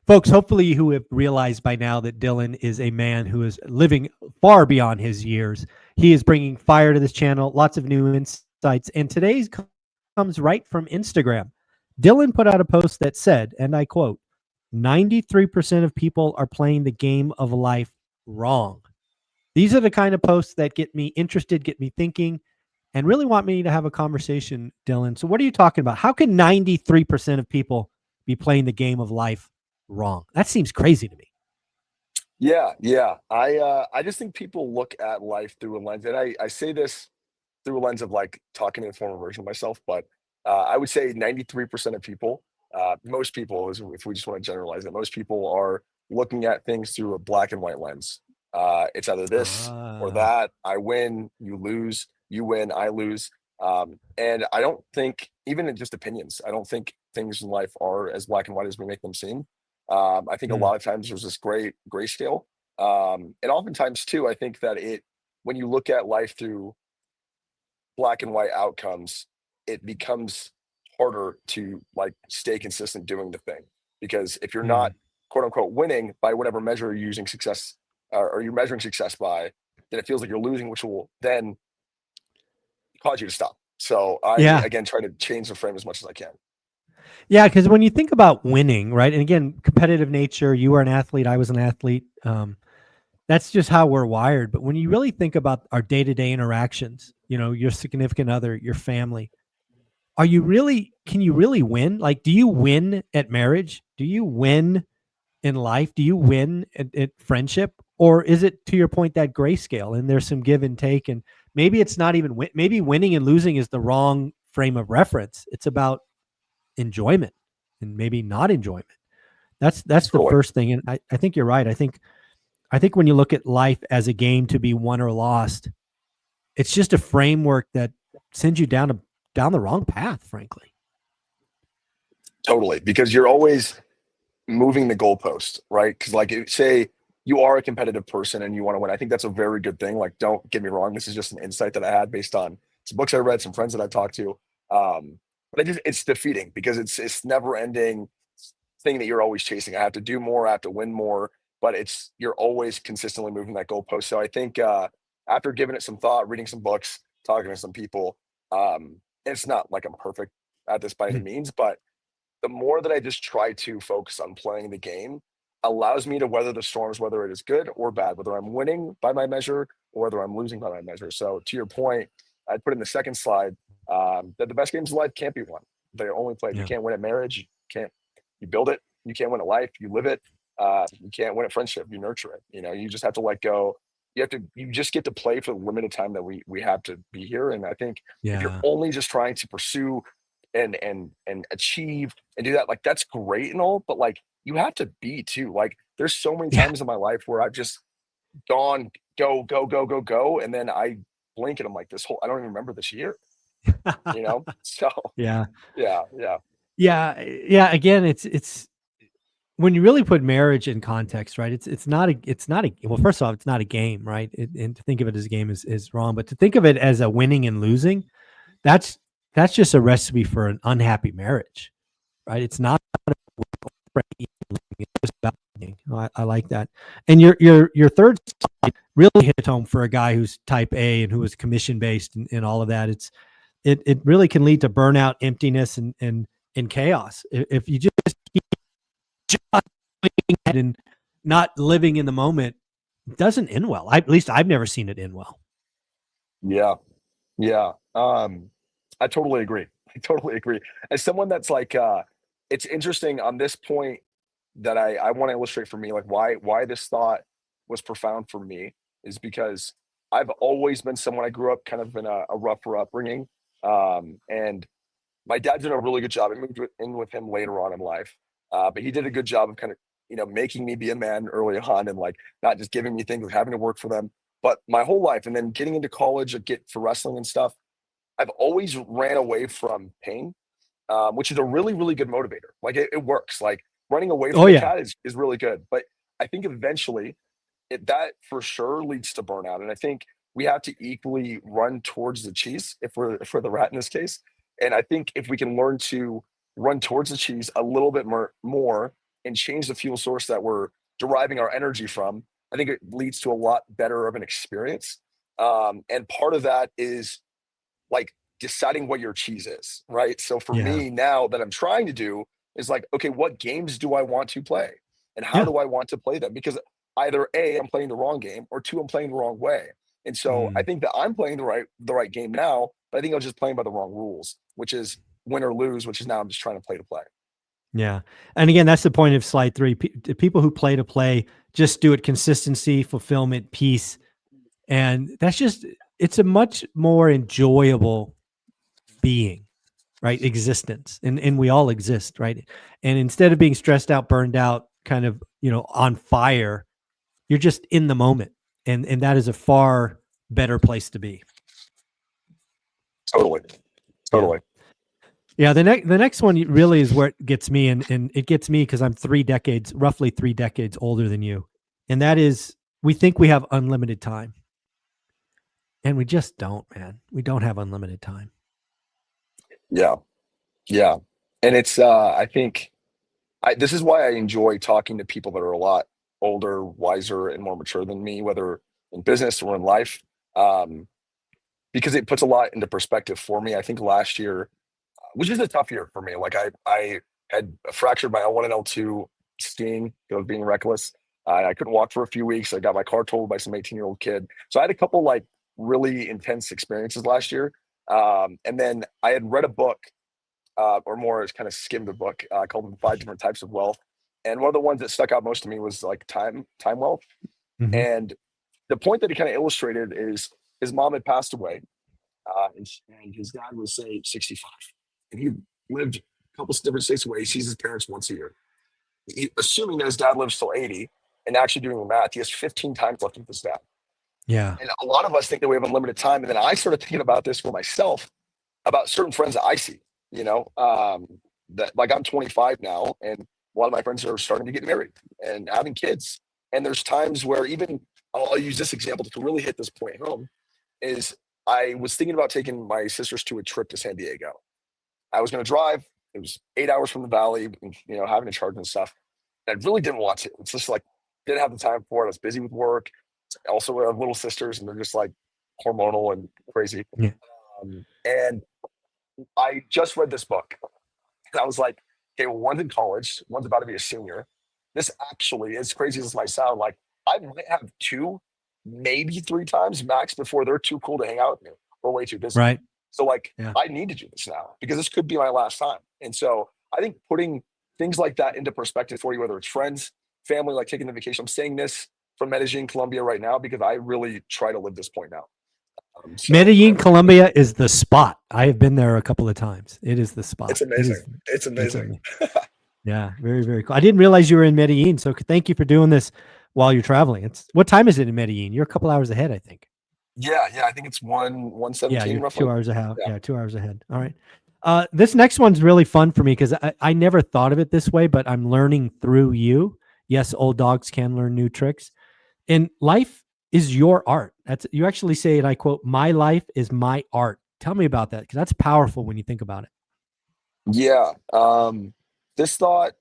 Folks, hopefully who have realized by now that Dylan is a man who is living far beyond his years. He is bringing fire to this channel, lots of new insights, and today's comes right from Instagram. Dylan put out a post that said, and I quote, 93% of people are playing the game of life wrong. These are the kind of posts that get me interested, get me thinking, and really want me to have a conversation, Dylan. So, what are you talking about? How can 93% of people be playing the game of life wrong? That seems crazy to me. Yeah. I just think people look at life through a lens, and I say this through a lens of like talking to a former version of myself, but I would say 93% of people, most people, if we just want to generalize it, most people are looking at things through a black and white lens. It's either this or Ah, that. I win, you lose, you win, I lose. And I don't think, even in just opinions, I don't think things in life are as black and white as we make them seem. I think a mm, lot of times there's this great grayscale. And oftentimes too, I think that when you look at life through black and white outcomes, it becomes harder to like stay consistent doing the thing. Because if you're not mm. quote unquote winning by whatever measure you're using success or you're measuring success by, then it feels like you're losing, which will then cause you to stop. So I Yeah. again try to change the frame as much as I can. Yeah. Because when you think about winning, right? And again, competitive nature, you were an athlete, I was an athlete. That's just how we're wired. But when you really think about our day to day interactions, your significant other, your family, can you really win? Like, do you win at marriage? Do you win in life? Do you win at friendship? Or is it, to your point, that grayscale and there's some give and take? And maybe it's not even maybe winning and losing is the wrong frame of reference. It's about enjoyment and maybe not enjoyment. That's the Totally. first thing. And I think you're right. I think when you look at life as a game to be won or lost, it's just a framework that sends you down the wrong path, frankly. Totally. Because you're always moving the goalpost, right? Because like say you are a competitive person and you want to win. I think that's a very good thing. Like, don't get me wrong. This is just an insight that I had based on some books I read, some friends that I've talked to. But it's defeating because it's never ending thing that you're always chasing. I have to do more, I have to win more, but you're always consistently moving that goalpost. So I think after giving it some thought, reading some books, talking to some people, it's not like I'm perfect at this by any Mm. means, but the more that I just try to focus on playing the game allows me to weather the storms, whether it is good or bad, whether I'm winning by my measure or whether I'm losing by my measure. So to your point, I'd put in the second slide that the best games of life can't be won. They're only played. You Yeah. can't win at marriage. You build it. You can't win at life. You live it. You can't win at friendship. You nurture it. You just have to let go. You just get to play for the limited time that we have to be here. And I think if you're Yeah. only just trying to pursue and achieve and do that, like that's great and all, but like you have to be too. Like there's so many Yeah. times in my life where I've just gone, go, and then I blink and I'm like, I don't even remember this year. So Yeah. yeah. Yeah. Yeah. Again, it's when you really put marriage in context, right? It's not a well, first off, it's not a game, right? And to think of it as a game is wrong. But to think of it as a winning and losing, that's that's just a recipe for an unhappy marriage, right? It's not it's just about winning. I like that. And your third really hits home for a guy who's type A and who is commission based and all of that. It really can lead to burnout, emptiness, and chaos if you just and not living in the moment. It doesn't end well. At least I've never seen it end well. Yeah. Yeah. I totally agree. I totally agree. As someone that's like, it's interesting on this point that I want to illustrate for me, like why this thought was profound for me is because I've always been someone. I grew up kind of in a rougher upbringing. And my dad did a really good job. I moved in with him later on in life. But he did a good job of kind of, making me be a man early on and like not just giving me things, like having to work for them. But my whole life, and then getting into college, get for wrestling and stuff, I've always ran away from pain, which is a really, really good motivator. Like it works. Like running away Oh from the yeah. cat is really good. But I think eventually that for sure leads to burnout. And I think we have to equally run towards the cheese if we're the rat in this case. And I think if we can learn to run towards the cheese a little bit more and change the fuel source that we're deriving our energy from, I think it leads to a lot better of an experience. And part of that is like deciding what your cheese is, right? So for Yeah. me now that I'm trying to do is like, okay, what games do I want to play? And how Yeah. do I want to play them? Because either A, I'm playing the wrong game, or two, I'm playing the wrong way. And so I Mm. think that I'm playing the right game now, but I think I was just playing by the wrong rules, which is win or lose, which is now I'm just trying to play to play. Yeah. And again, that's the point of slide 3. The people who play to play just do it consistency, fulfillment, peace. And that's just, it's a much more enjoyable being, right? Existence. And we all exist, right? And instead of being stressed out, burned out, kind of, on fire, you're just in the moment. And that is a far better place to be. Totally. Yeah. Totally. Yeah, the next one really is where it gets me, and it gets me because I'm roughly 3 decades older than you, and that is we think we have unlimited time, and we just don't, man. We don't have unlimited time. Yeah. Yeah. And it's I think this is why I enjoy talking to people that are a lot older, wiser, and more mature than me, whether in business or in life, um, because it puts a lot into perspective for me. I think last year, which is a tough year for me, like I had fractured my L1 and L2 skiing. I was being reckless. I couldn't walk for a few weeks. I got my car totaled by some 18-year-old kid. So I had a couple like really intense experiences last year. And then I had read a book or more as kind of skimmed a book called The Five Different Types of Wealth. And one of the ones that stuck out most to me was like time wealth. Mhm. And the point that he kind of illustrated is his mom had passed away, and his dad was say 65, and he lived a couple of different states away. He sees his parents once a year. Assuming that his dad lives till 80, and actually doing the math, he has 15 times left with his dad. Yeah. And a lot of us think that we have unlimited time. And then I started thinking about this for myself about certain friends that I see, you know, that like I'm 25 now, and a lot of my friends are starting to get married and having kids. And there's times where even I'll use this example to really hit this point home is I was thinking about taking my sisters to a trip to San Diego. I was going to drive. It was 8 hours from the valley, having to charge and stuff. And I really didn't want to. It's just like, didn't have the time for it. I was busy with work. Also, I have little sisters, and they're just like hormonal and crazy. Yeah. And I just read this book, and I was like, okay, well, one's in college, one's about to be a senior. This actually, as crazy as this might sound, like I might have two, maybe three times max before they're too cool to hang out with me or way too busy. Right. So like, Yeah. I need to do this now because this could be my last time. And so I think putting things like that into perspective for you, whether it's friends, family, like taking the vacation. I'm saying this from Medellin, Colombia right now because I really try to live this point now. Medellin, Colombia is the spot. I have been there a couple of times. It is the spot. It's amazing. It's amazing. Yeah, very, very cool. I didn't realize you were in Medellin, so thank you for doing this while you're traveling. What time is it in Medellin? You're a couple hours ahead, I think. Yeah, I think it's 1:17 Yeah, you're roughly. 2 hours ahead. Yeah. Yeah, 2 hours ahead. All right. This next one's really fun for me because I never thought of it this way, but I'm learning through you. Yes, old dogs can learn new tricks. And life is your art. You actually say, and I quote, "My life is my art." Tell me about that because that's powerful when you think about it. Yeah. This thought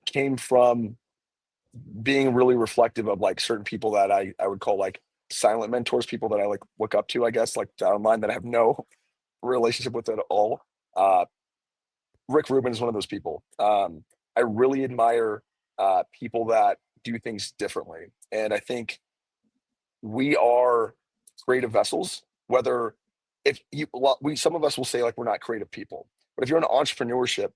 came from being really reflective of like certain people that I would call like silent mentors, people that I like look up to, I guess, like online that I have no relationship with at all. Uh, Rick Rubin is one of those people. I really admire people that do things differently. And I think we are creative vessels, whether if you, we, some of us will say like we're not creative people, but if you're in entrepreneurship,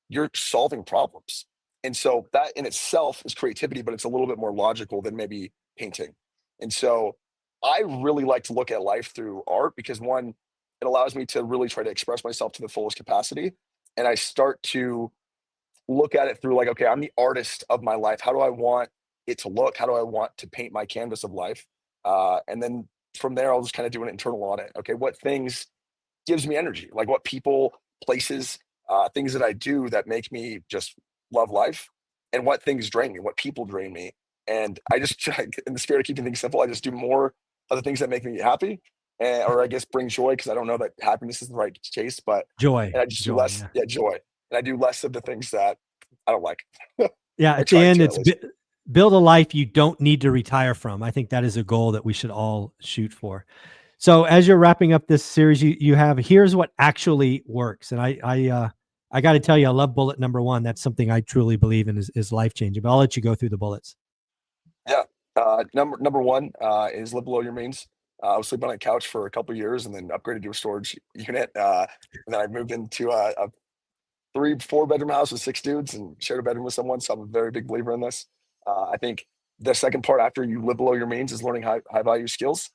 you're solving problems. And so that in itself is creativity, but it's a little bit more logical than maybe painting. And so I really like to look at life through art because one, it allows me to really try to express myself to the fullest capacity. And I start to look at it through like, okay, I'm the artist of my life. How do I want it to look? How do I want to paint my canvas of life? And then from there, I'll just kind of do an internal audit. Okay, what things gives me energy? Like what people, places, things that I do that make me just love life, and what things drain me, what people drain me. And I just, in the spirit of keeping things simple, I just do more of the things that make me happy, or I guess bring joy because I don't know that happiness is the right chase, but Joy, and I just do joy. less, Yeah. joy, and I do less of the things that I don't like. Yeah, I at the try end, to at it's least. build a life you don't need to retire from. I think that is a goal that we should all shoot for. So as you're wrapping up this series, you have here's what actually works, and I got to tell you, I love bullet number one. That's something I truly believe in is life changing. But I'll let you go through the bullets. Yeah. Number one is live below your means. I was sleeping on a couch for a couple of years and then upgraded to a storage unit. And then I moved into a 3, 4 bedroom house with 6 dudes and shared a bedroom with someone. So I'm a very big believer in this. I think the second part after you live below your means is learning high value skills,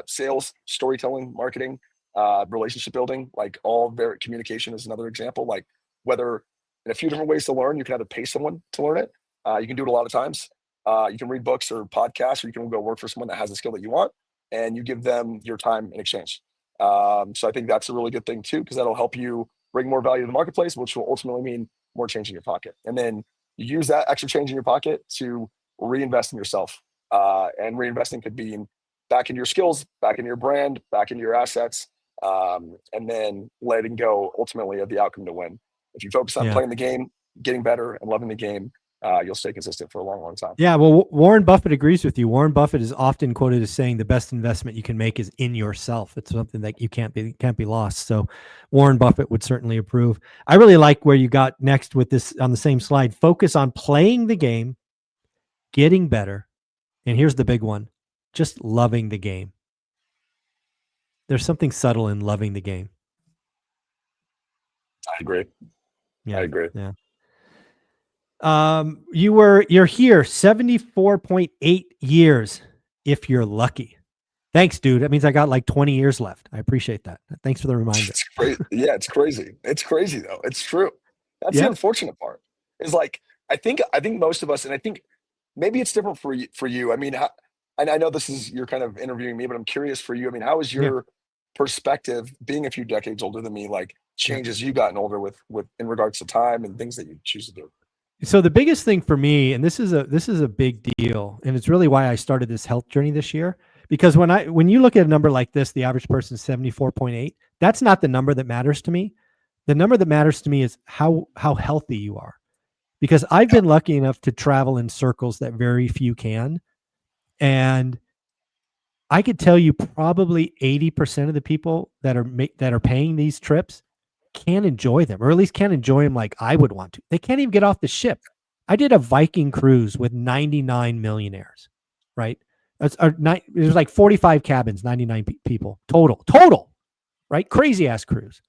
sales, storytelling, marketing, relationship building, like all very communication is another example. Like whether in a few different ways to learn, you can either pay someone to learn it. You can do it a lot of times. You can read books or podcasts, or you can go work for someone that has the skill that you want, and you give them your time in exchange. So I think that's a really good thing too, because that'll help you bring more value to the marketplace, which will ultimately mean more change in your pocket. And then you use that extra change in your pocket to reinvest in yourself. And reinvesting could be back into your skills, back into your brand, back into your assets, and then letting go ultimately of the outcome to win. If you focus on Yeah. playing the game, getting better, and loving the game, you'll stay consistent for a long, long time. Yeah, well, Warren Buffett agrees with you. Warren Buffett is often quoted as saying the best investment you can make is in yourself. It's something that you can't be lost. So Warren Buffett would certainly approve. I really like where you got next with this on the same slide. Focus on playing the game, getting better, and here's the big one, just loving the game. There's something subtle in loving the game. I agree. Yeah. I agree. Yeah. You're here 74.8 years if you're lucky. Thanks, dude. That means I got like 20 years left. I appreciate that. Thanks for the reminder. It's crazy. Yeah, it's crazy. It's crazy though. It's true. That's the Yeah. unfortunate part. Is like I think most of us, and I think maybe it's different for you. I mean, and I know this is you're kind of interviewing me, but I'm curious for you. I mean, how is Yeah. your perspective, being a few decades older than me, like Yeah. change as you gotten older with in regards to time and things that you choose to do? So the biggest thing for me, and this is a big deal, and it's really why I started this health journey this year. Because when you look at a number like this, the average person is 74.8, that's not the number that matters to me. The number that matters to me is how healthy you are. Because I've Yeah, been lucky enough to travel in circles that very few can. And I could tell you probably 80% of the people that are paying these trips can't enjoy them, or at least can't enjoy them like I would want to. They can't even get off the ship. I did a Viking cruise with 99 millionaires, right? There's like 45 cabins, 99 people total, right? Crazy ass cruise.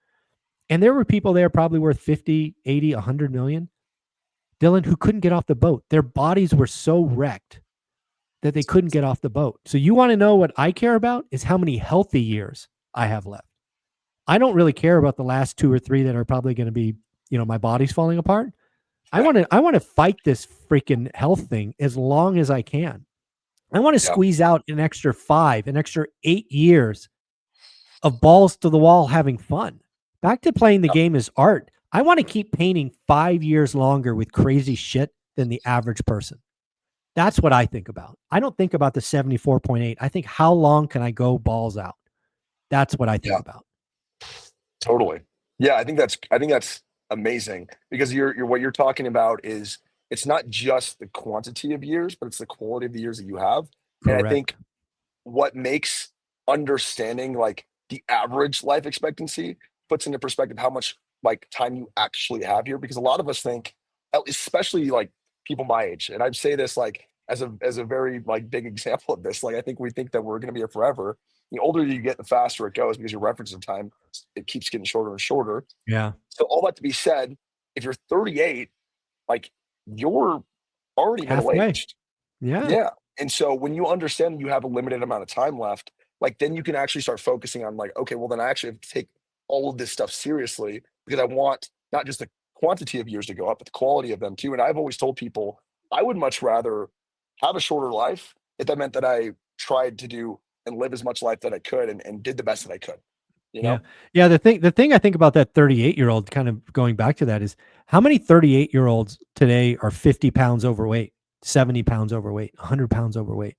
And there were people there probably worth 50, 80, 100 million, Dylan, who couldn't get off the boat. Their bodies were so wrecked that they couldn't get off the boat. So you want to know what I care about is how many healthy years I have left. I don't really care about the last 2 or 3 that are probably going to be, my body's falling apart. I want to fight this freaking health thing as long as I can. I want to yeah, squeeze out an extra 5, an extra 8 years of balls to the wall having fun. Back to playing the yeah, game as art. I want to keep painting 5 years longer with crazy shit than the average person. That's what I think about. I don't think about the 74.8. I think how long can I go balls out? That's what I think yeah. about. Totally. Yeah, I think that's amazing because you're what you're talking about is it's not just the quantity of years, but it's the quality of the years that you have. And I Correct. think what makes understanding like the average life expectancy puts into perspective how much like time you actually have here, because a lot of us think, especially like people my age, and I'd say this like as a very like big example of this, like I think we think that we're going to be here forever. The older you get, the faster it goes because your reference of time, it keeps getting shorter and shorter. Yeah. So all that to be said, if you're 38, like you're already middle Halfway. aged. Yeah. Yeah. And so when you understand you have a limited amount of time left, like then you can actually start focusing on like, okay, well then I actually have to take all of this stuff seriously because I want not just the quantity of years to go up, but the quality of them too. And I've always told people I would much rather have a shorter life if that meant that I tried to do and live as much life that I could and did the best that I could, you Yeah. know? Yeah. The thing I think about that 38-year-old, kind of going back to that, is how many 38-year-olds today are 50 pounds overweight, 70 pounds overweight, 100 pounds overweight?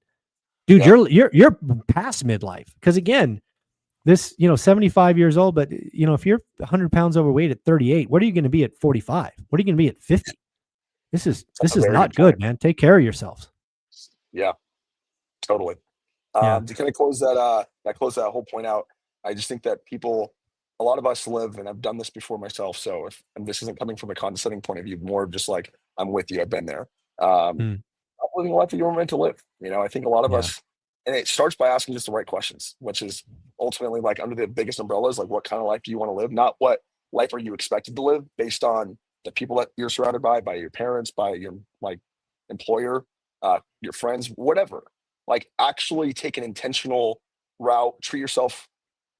Dude, Yeah. you're past midlife. Because again, this, 75 years old, but if you're 100 pounds overweight at 38, what are you going to be at 45? What are you going to be at 50? This is That's a very not good point. good, man. Take care of yourselves. Yeah, totally. Yeah. To kind of close that whole point out, I just think that a lot of us live, and I've done this before myself. So and this isn't coming from a condescending point of view, more of just like, I'm with you, I've been there. Mm, Not living a life that you were meant to live. I think a lot of yeah. us, and it starts by asking just the right questions, which is ultimately like under the biggest umbrellas, like what kind of life do you want to live? Not what life are you expected to live based on the people that you're surrounded by your parents, by your like employer, your friends, whatever. Like actually take an intentional route, treat yourself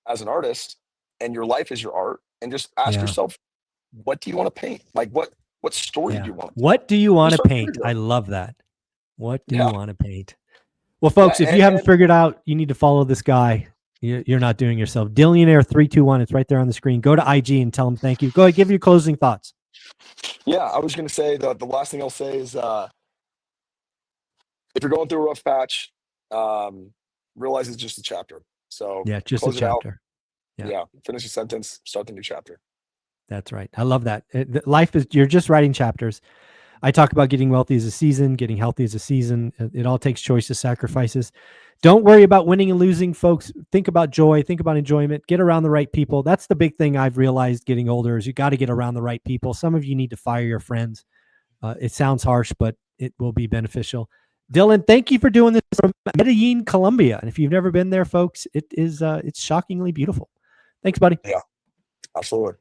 as an artist, and your life is your art, and just ask Yeah. yourself, what do you want to paint? Like what story do Yeah. you want to tell? What do you want Just to start paint? figuring I it. love that. What do you Yeah, want to paint? Well, yeah, folks, if you haven't figured out, you need to follow this guy. You're not doing yourself. Dillionaire321. It's right there on the screen. Go to IG and tell him thank you. Go ahead, give your closing thoughts. yeah. I was gonna say the last thing I'll say is if you're going through a rough patch, um, realize it's just a chapter. So Yeah, just a close it out. chapter. Yeah, Yeah, finish the sentence, start the new chapter. that's right. I love that. Life is, you're just writing chapters. I talk about getting wealthy as a season, getting healthy as a season. It all takes choices, sacrifices. Don't worry about winning and losing, folks. Think about joy. Think about enjoyment. Get around the right people. That's the big thing I've realized getting older is you got to get around the right people. Some of you need to fire your friends. It sounds harsh, but it will be beneficial. Dylan, thank you for doing this from Medellin, Colombia. And if you've never been there, folks, it's shockingly beautiful. Thanks, buddy. Yeah, absolutely.